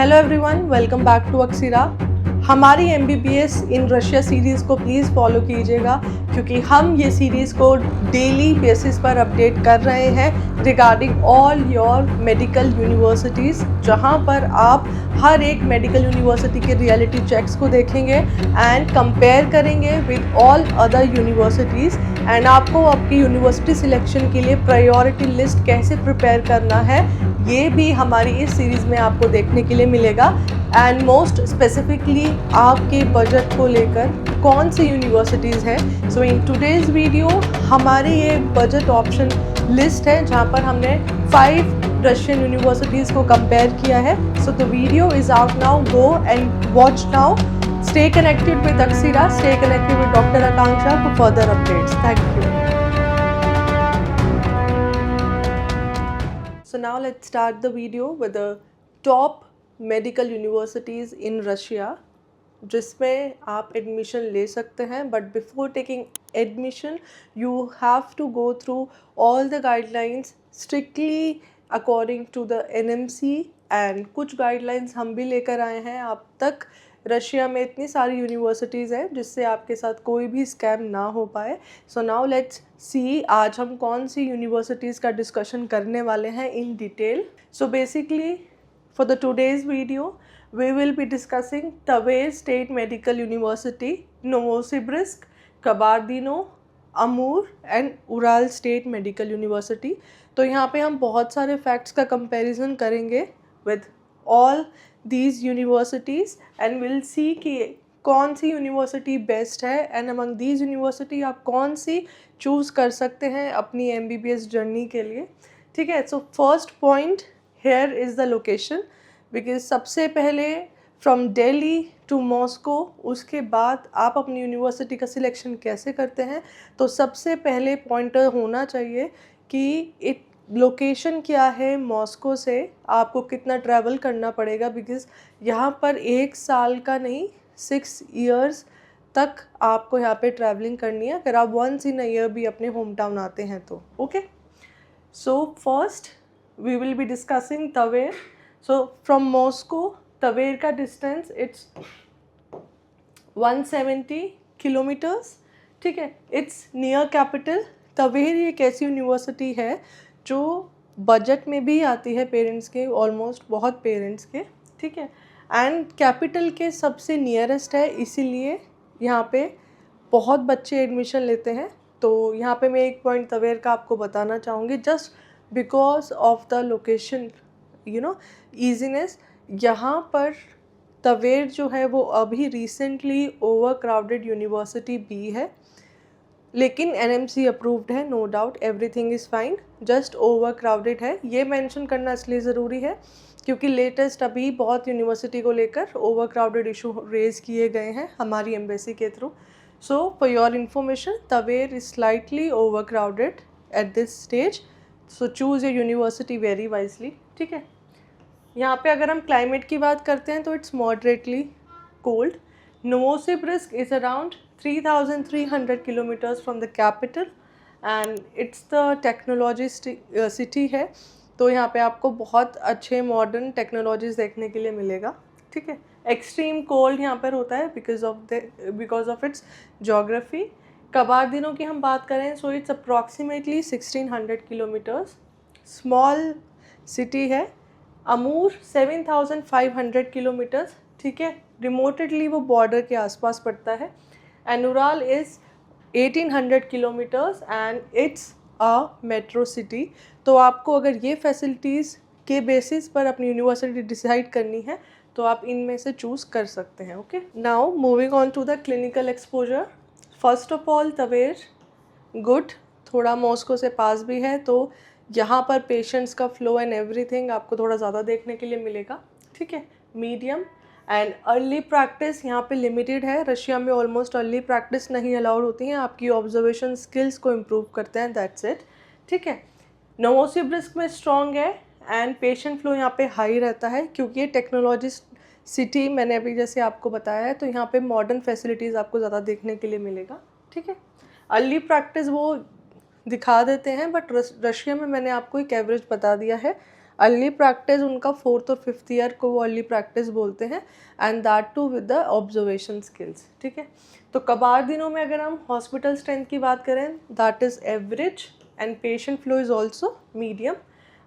Hello everyone, welcome back to Aksira. हमारी MBBS in Russia series को please follow कीजिएगा क्योंकि हम ये सीरीज़ को डेली बेसिस पर अपडेट कर रहे हैं regarding all your medical universities, जहां पर आप हर एक मेडिकल यूनिवर्सिटी के रियलिटी चेक्स को देखेंगे एंड कंपेयर करेंगे with all other universities and आपको आपकी यूनिवर्सिटी सिलेक्शन के लिए प्रायोरिटी लिस्ट कैसे प्रिपेयर करना है ये भी हमारी इस सीरीज़ में आपको देखने के लिए मिलेगा। एंड मोस्ट स्पेसिफिकली आपके बजट को लेकर कौन सी यूनिवर्सिटीज़ है। सो इन टुडेज़ वीडियो हमारे ये बजट ऑप्शन लिस्ट है जहाँ पर हमने 5 रशियन यूनिवर्सिटीज़ को कंपेयर किया है। So the video is out now, go and watch now. Stay connected with Aksira, stay connected with Dr. Akanksha for further updates. Thank you. So now let's start the video with the top medical universities in Russia, जिसमें आप admission ले सकते हैं. But before taking admission you have to go through all the guidelines strictly according to the NMC and कुछ guidelines हम भी लेकर आए हैं. अब तक रशिया में इतनी सारी यूनिवर्सिटीज़ हैं जिससे आपके साथ कोई भी स्कैम ना हो पाए. सो नाउ लेट्स सी आज हम कौन सी यूनिवर्सिटीज़ का डिस्कशन करने वाले हैं in detail. So basically for the today's video we will be discussing Tver State Medical University, Novosibirsk, Kabardino, Amur and Ural State Medical University. तो यहाँ पे हम बहुत सारे फैक्ट्स का कंपैरिजन करेंगे with all these universities and we'll see कि कौन सी यूनिवर्सिटी बेस्ट है एंड अमंग दीज यूनिवर्सिटी आप कौन सी चूज़ कर सकते हैं अपनी MBBS जर्नी के लिए. ठीक है. So first point here is the location, because सबसे पहले फ्रॉम दिल्ली टू मॉस्को, उसके बाद आप अपनी यूनिवर्सिटी का सिलेक्शन कैसे करते हैं. तो सबसे पहले पॉइंटर होना चाहिए कि इट लोकेशन क्या है. मॉस्को से आपको कितना ट्रैवल करना पड़ेगा, बिकॉज यहाँ पर 1 साल का नहीं 6 इयर्स तक आपको यहाँ पे ट्रैवलिंग करनी है अगर आप वंस इन अ ईयर भी अपने होम टाउन आते हैं तो. Okay. So first we will be discussing Tver. So from Moscow, Tver का डिस्टेंस इट्स 170 किलोमीटर्स. ठीक है. It's near capital. तवेर एक ऐसी यूनिवर्सिटी है जो बजट में भी आती है पेरेंट्स के, ऑलमोस्ट बहुत पेरेंट्स के. ठीक है. एंड कैपिटल के सबसे नियरेस्ट है, इसीलिए यहाँ पे बहुत बच्चे एडमिशन लेते हैं. तो यहाँ पे मैं एक पॉइंट तवेर का आपको बताना चाहूँगी just because of the location, you know, easiness. यहाँ पर तवेर जो है वो अभी रिसेंटली ओवर क्राउडेड यूनिवर्सिटी भी है, लेकिन NMC अप्रूव्ड है. No doubt everything is fine, just overcrowded है. ये मेंशन करना इसलिए ज़रूरी है क्योंकि लेटेस्ट अभी बहुत यूनिवर्सिटी को लेकर ओवर क्राउडेड इशू रेज किए गए हैं हमारी एम्बेसी के थ्रू. So for your information, Tver is slightly over crowded at this stage. So choose your university very wisely. ठीक है. यहाँ पे अगर हम क्लाइमेट की बात करते हैं तो it's moderately cold. Novosibirsk is around 3,300 kilometres from the capital and it's the technology city है. तो यहाँ पे आपको बहुत अच्छे मॉडर्न टेक्नोलॉजीज देखने के लिए मिलेगा. ठीक है. एक्सट्रीम कोल्ड यहाँ पर होता है बिकॉज ऑफ इट्स जोग्राफी. कबार्दिनो की हम बात करें so it's approximately 1,600 kilometres. Small city है. अमूर 7,500 किलोमीटर्स. ठीक है. रिमोटेडली वो बॉर्डर के आसपास पड़ता है. And Ural is 1,800 kilometres and it's a metro city. तो आपको अगर ये फैसिलिटीज़ के बेसिस पर अपनी यूनिवर्सिटी डिसाइड करनी है तो आप इनमें से चूज़ कर सकते हैं. Okay. Now moving on to the clinical exposure. First of all Tver good, थोड़ा मॉस्को से पास भी है तो यहाँ पर पेशेंट्स का फ्लो एंड एवरीथिंग आपको थोड़ा ज़्यादा देखने के लिए मिलेगा. ठीक है. मीडियम एंड अर्ली प्रैक्टिस यहाँ पे लिमिटेड है. रशिया में ऑलमोस्ट अर्ली प्रैक्टिस नहीं अलाउड होती हैं. आपकी ऑब्जर्वेशन स्किल्स को इम्प्रूव करते हैं, दैट्स इट. ठीक है. नोवोसिबिर्स्क में स्ट्रॉन्ग है एंड पेशेंट फ्लो यहाँ पे हाई रहता है क्योंकि ये टेक्नोलॉजी सिटी मैंने अभी जैसे आपको बताया है. तो यहाँ पे मॉडर्न फैसिलिटीज़ आपको ज़्यादा देखने के लिए मिलेगा. ठीक है. अर्ली प्रैक्टिस वो दिखा देते हैं बट रशिया में मैंने आपको एक एवरेज बता दिया है. अर्ली प्रैक्टिस उनका 4th और 5th ईयर को वो अर्ली प्रैक्टिस बोलते हैं, and that too with the observation skills, ठीक है। तो कबाड़ दिनों में अगर हम हॉस्पिटल स्ट्रेंथ की बात करें, that is average and patient flow is also medium.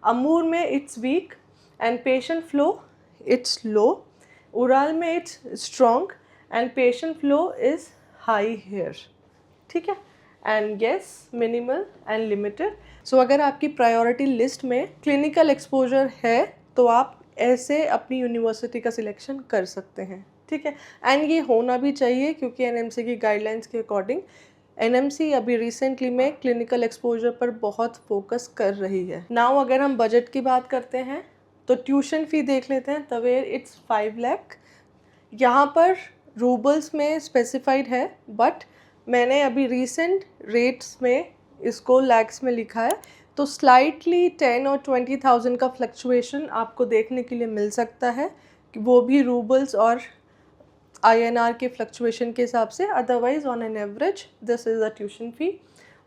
Amur में it's weak and patient flow it's low. Ural में it's strong and patient flow is high here, ठीक है। And yes, minimal and limited. So अगर आपकी priority list में clinical exposure है तो आप ऐसे अपनी यूनिवर्सिटी का सिलेक्शन कर सकते हैं, ठीक है। एंड ये होना भी चाहिए क्योंकि एनएमसी की गाइडलाइंस के अकॉर्डिंग एनएमसी अभी रिसेंटली में क्लिनिकल एक्सपोजर पर बहुत फोकस कर रही है। नाउ अगर हम बजट की बात करते हैं तो ट्यूशन फ़ी देख लेते हैं। Tver it's 5 lakh. यहाँ पर रूबल्स में स्पेसिफाइड है, बट मैंने अभी रीसेंट रेट्स में इसको लैक्स में लिखा है, तो स्लाइटली 10 और 20,000 का फ्लक्चुएशन आपको देखने के लिए मिल सकता है, वो भी रूबल्स और INR के फ्लक्चुएशन के हिसाब से। Otherwise on an average this is a tuition fee.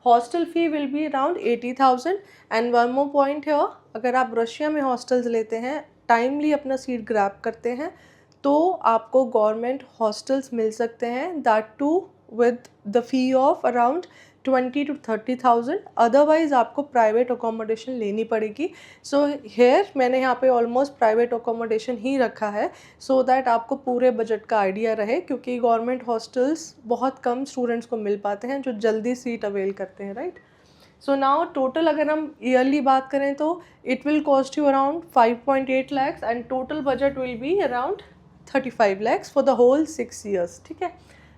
Hostel fee will be around 80,000। And one more point है, अगर आप रशिया में हॉस्टल्स लेते हैं, टाइमली अपना सीट ग्रैब करते हैं, तो आपको गवर्नमेंट हॉस्टल्स मिल सकते हैं, that too with the fee of around 20 to 30,000। Otherwise आपको प्राइवेट अकोमोडेशन लेनी पड़ेगी। सो हेयर मैंने यहाँ पे ऑलमोस्ट प्राइवेट अकोमोडेशन ही रखा है, सो दैट आपको पूरे बजट का आइडिया रहे, क्योंकि गवर्नमेंट हॉस्टल्स बहुत कम स्टूडेंट्स को मिल पाते हैं जो जल्दी सीट अवेल करते हैं, राइट। सो नाउ टोटल अगर हम ईयरली बात करें तो it will cost you around 5.8 lakhs and total budget will be around 35 lakhs for the whole 6 years, ठीक है।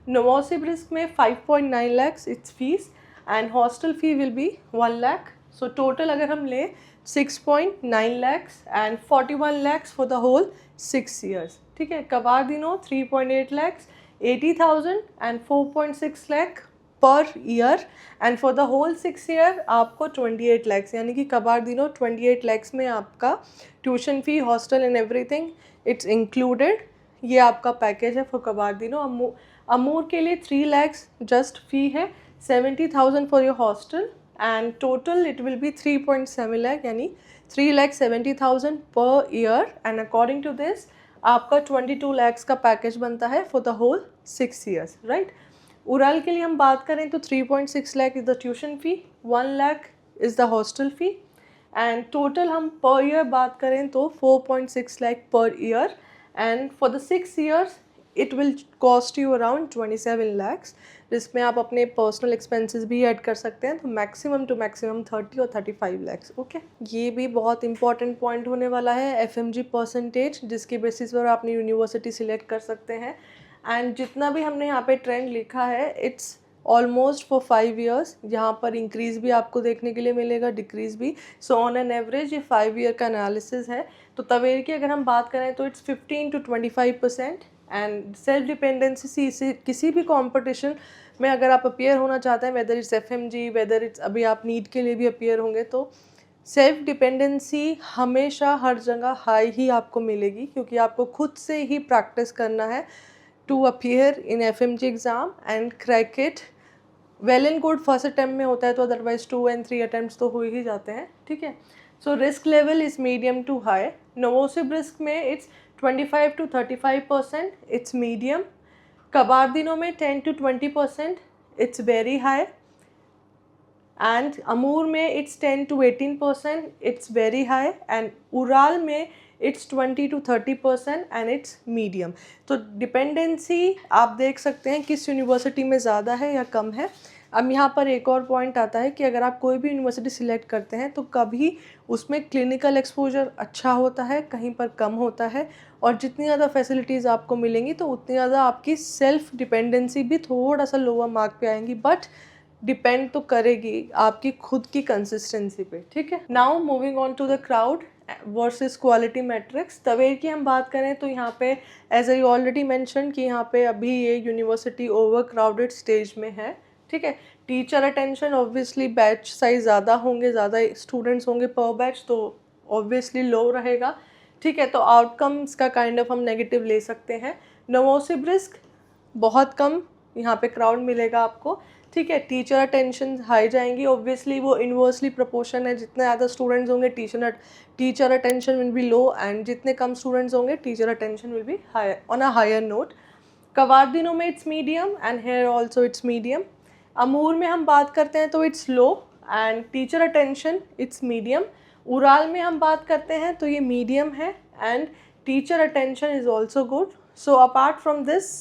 नोवोसिबिर्स्क में 5.9 lakhs it's fees and hostel fee will be 1 lakh। So total अगर हम लें 6.9 lakhs and 41 lakhs for the whole 6 years, ठीक है। Kabardino 3.8 lakhs, 80,000 and 4.6 lakh per year, and for the whole 6 year आपको 28 lakhs, यानी कि कबार्दिनो 28 lakhs में आपका tuition fee, hostel and everything it's included. ये आपका पैकेज है फॉर कबार्दिनो। अमूर के लिए 3 lakhs जस्ट फ़ी है, 70,000 for your hostel, and total it will be 3.7 lakh, यानी 3,70,000 per year. And according to this आपका 22 lakhs का पैकेज बनता है for the whole 6 years, right. Ural के लिए हम बात करें तो 3.6 lakh is the tuition fee, 1 lakh is the hostel fee, and total हम पर ईयर बात करें तो 4.6 lakh per year, and for the 6 years it will cost you around 27 lakhs, जिसमें आप अपने पर्सनल एक्सपेंसेस भी ऐड कर सकते हैं, तो मैक्सिमम टू मैक्सिमम 30 और 35 lakhs, ओके। ये भी बहुत इंपॉर्टेंट पॉइंट होने वाला है, FMG परसेंटेज, जिसके बेसिस पर आप अपनी यूनिवर्सिटी सिलेक्ट कर सकते हैं। एंड जितना भी हमने यहाँ पे ट्रेंड लिखा है इट्स ऑलमोस्ट फॉर 5 years। यहाँ पर इंक्रीज़ भी आपको देखने के लिए मिलेगा, डिक्रीज़ भी। सो ऑन एन एवरेज ये 5 year का एनालिसिस है। तो तवेर की अगर हम बात करें तो it's 15 to 25%। And self dependency किसी भी कंपटीशन में अगर आप अपियर होना चाहते हैं, whether it's FMG, whether it's अभी आप नीट के लिए भी अपियर होंगे, तो सेल्फ डिपेंडेंसी हमेशा हर जगह हाई ही आपको मिलेगी, क्योंकि आपको खुद से ही प्रैक्टिस करना है to appear in FMG exam and crack it. Well and good first attempt में होता है, तो अदरवाइज 2 and 3 attempts तो हो ही जाते हैं, ठीक है। So risk level is medium to high. Novosibirsk में it's 25 to 35%, it's medium. Kabardino में 10 to 20%, it's very high. And Amur में it's 10 to 18%, it's very high. And Ural में it's 20 to 30% and it's medium. तो dependency आप देख सकते हैं किस यूनिवर्सिटी में ज़्यादा है या कम है। अब यहाँ पर एक और पॉइंट आता है कि अगर आप कोई भी यूनिवर्सिटी सिलेक्ट करते हैं तो कभी उसमें क्लिनिकल एक्सपोजर अच्छा होता है, कहीं पर कम होता है, और जितनी ज़्यादा फैसिलिटीज़ आपको मिलेंगी तो उतनी ज़्यादा आपकी सेल्फ डिपेंडेंसी भी थोड़ा सा लोअर मार्क पे आएंगी, बट डिपेंड तो करेगी आपकी खुद की कंसिस्टेंसी पे, ठीक है। Now moving on to the crowd versus quality matrix. Tver की हम बात करें तो यहाँ पे एज आई ऑलरेडी मेंशन कि यहाँ पे अभी ये यूनिवर्सिटी ओवर क्राउडेड स्टेज में है, ठीक है। Teacher attention obviously batch size ज़्यादा होंगे, ज़्यादा स्टूडेंट्स होंगे पर बैच, तो ऑब्वियसली लो रहेगा, ठीक है। तो आउटकम्स का काइंड ऑफ हम नेगेटिव ले सकते हैं। नोवोसिबिर्स्क बहुत कम यहाँ पे क्राउड मिलेगा आपको, ठीक है। टीचर अटेंशन हाई जाएंगी, ऑब्वियसली वो इन्वर्सली प्रोपोर्शन है, जितने ज़्यादा स्टूडेंट्स होंगे teacher attention will be low, and जितने कम स्टूडेंट्स होंगे teacher attention will be higher on a higher note. Kabardino में it's medium and here also it's medium. Amur में हम बात करते हैं तो it's low and teacher attention it's medium. Ural में हम बात करते हैं तो ये मीडियम है and teacher attention is also good. So apart from this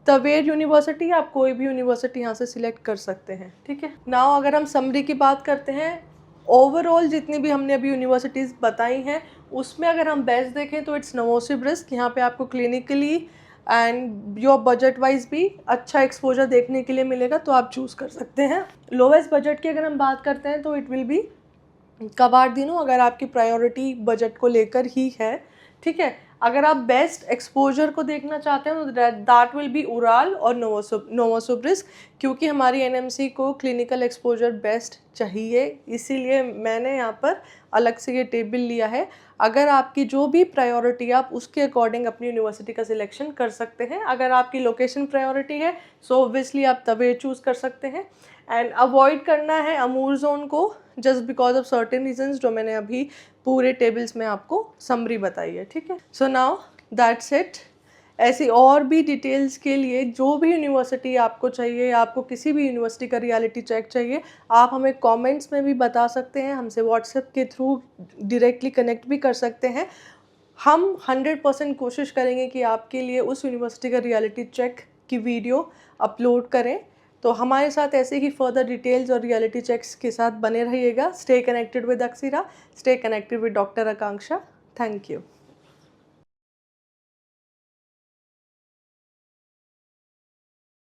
Tver university, आप कोई भी यूनिवर्सिटी यहाँ से सिलेक्ट कर सकते हैं, ठीक है। नाउ अगर हम समरी की बात करते हैं, ओवरऑल जितनी भी हमने अभी यूनिवर्सिटीज़ बताई हैं उसमें अगर हम बेस्ट देखें तो इट्स नवोसिबिर्स्क। यहाँ पे आपको clinically and your budget wise भी अच्छा एक्सपोजर देखने के लिए मिलेगा, तो आप चूज़ कर सकते हैं। लोवेस्ट बजट की अगर हम बात करते हैं तो इट विल बी कवार्दिनो, अगर आपकी प्रायोरिटी बजट को लेकर ही है, ठीक है। अगर आप बेस्ट एक्सपोजर को देखना चाहते हैं तो दैट विल बी उराल और नोवोसिबिर्स्क, क्योंकि हमारी एनएमसी को क्लिनिकल एक्सपोजर बेस्ट चाहिए, इसीलिए मैंने यहाँ पर अलग से ये टेबल लिया है। अगर आपकी जो भी प्रायोरिटी आप उसके अकॉर्डिंग अपनी यूनिवर्सिटी का सिलेक्शन कर सकते हैं। अगर आपकी लोकेशन प्रायोरिटी है सो ऑब्वियसली आप तवेर चूज़ कर सकते हैं, एंड अवॉइड करना है अमूर जोन को just because of certain reasons जो मैंने अभी पूरे टेबल्स में आपको समरी बताई है, ठीक है। So now that's it. ऐसी और भी डिटेल्स के लिए जो भी यूनिवर्सिटी आपको चाहिए, आपको किसी भी यूनिवर्सिटी का रियलिटी चेक चाहिए, आप हमें कमेंट्स में भी बता सकते हैं, हमसे व्हाट्सएप के थ्रू डायरेक्टली कनेक्ट भी कर सकते हैं। हम 100% कोशिश करेंगे कि आपके लिए उस यूनिवर्सिटी का रियलिटी चेक की वीडियो अपलोड करें। तो हमारे साथ ऐसे ही फर्दर डिटेल्स और रियलिटी चेक्स के साथ बने रहिएगा। Stay connected with Aksira, stay connected with doctor Akanksha. Thank you.